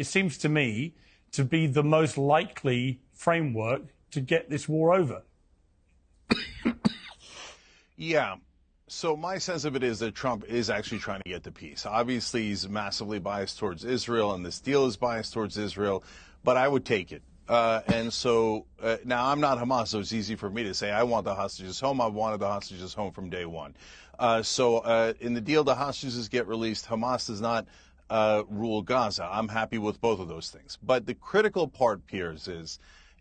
it seems to me to be the most likely framework to get this war over. Yeah. So my sense of it is that Trump is actually trying to get to peace. Obviously, he's massively biased towards Israel, and this deal is biased towards Israel, but I would take it. Now, I'm not Hamas, so it's easy for me to say I want the hostages home. I've wanted the hostages home from day one. In the deal, the hostages get released. Hamas does not rule Gaza. I'm happy with both of those things. But the critical part, Piers, is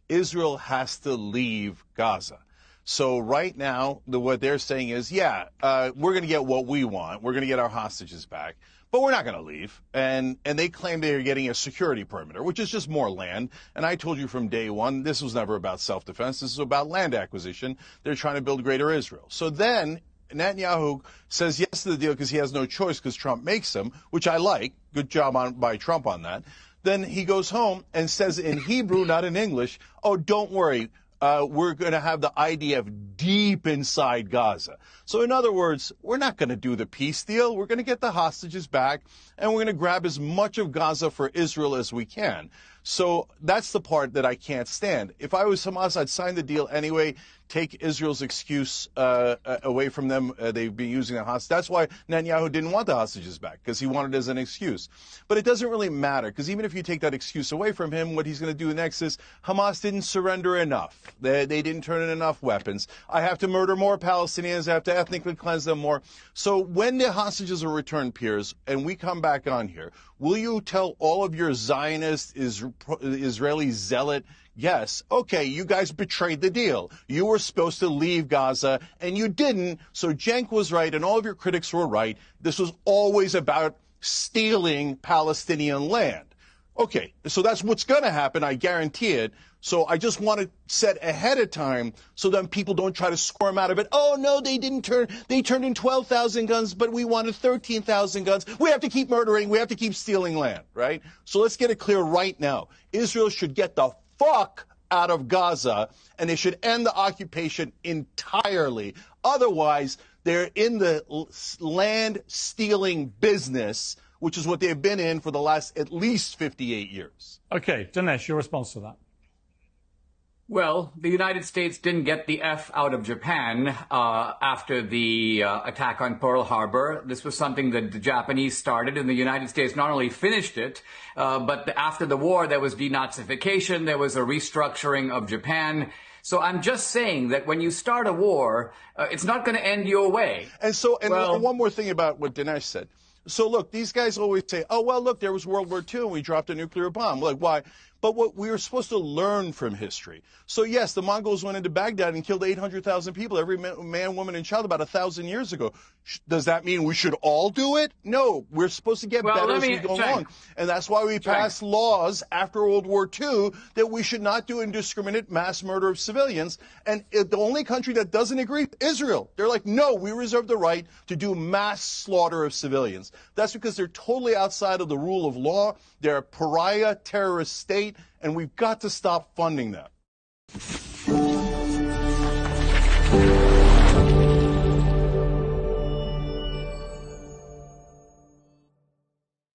Israel has to leave Gaza. So right now, what they're saying is, we're going to get what we want. We're going to get our hostages back, but we're not going to leave. And they claim they're getting a security perimeter, which is just more land. And I told you from day one, this was never about self-defense. This is about land acquisition. They're trying to build greater Israel. So then Netanyahu says yes to the deal because he has no choice because Trump makes him, which I like. Good job by Trump on that. Then he goes home and says in Hebrew, not in English, oh, don't worry. We're going to have the IDF deep inside Gaza. So in other words, we're not going to do the peace deal. We're going to get the hostages back, and we're going to grab as much of Gaza for Israel as we can. So that's the part that I can't stand. If I was Hamas, I'd sign the deal anyway, take Israel's excuse away from them. They've been using the hostages. That's why Netanyahu didn't want the hostages back, because he wanted it as an excuse. But it doesn't really matter, because even if you take that excuse away from him, what he's going to do next is Hamas didn't surrender enough. They didn't turn in enough weapons. I have to murder more Palestinians. I have to ethnically cleanse them more. So when the hostages are returned, Piers, and we come back on here, will you tell all of your Zionist Israeli zealot, yes, okay, you guys betrayed the deal. You were supposed to leave Gaza, and you didn't. So Cenk was right, and all of your critics were right. This was always about stealing Palestinian land. Okay, so that's what's going to happen. I guarantee it. So I just want to set ahead of time so then people don't try to squirm out of it. Oh, no, they didn't turn. They turned in 12,000 guns, but we wanted 13,000 guns. We have to keep murdering. We have to keep stealing land, right? So let's get it clear right now. Israel should get the fuck out of Gaza, and they should end the occupation entirely. Otherwise, they're in the land stealing business, which is what they've been in for the last at least 58 years. Okay, Dinesh, your response to that? Well, the United States didn't get the F out of Japan after the attack on Pearl Harbor. This was something that the Japanese started, and the United States not only finished it, but after the war, there was denazification, there was a restructuring of Japan. So I'm just saying that when you start a war, it's not going to end your way. And one more thing about what Dinesh said. So look, these guys always say, oh, well, look, there was World War II and we dropped a nuclear bomb. Like, why? But what we were supposed to learn from history. So, yes, the Mongols went into Baghdad and killed 800,000 people, every man, woman, and child, about 1,000 years ago. Does that mean we should all do it? No, we're supposed to get better as we go along. And that's why we passed laws after World War II that we should not do indiscriminate mass murder of civilians. And the only country that doesn't agree, Israel. They're like, no, we reserve the right to do mass slaughter of civilians. That's because they're totally outside of the rule of law. They're a pariah terrorist state, and we've got to stop funding them.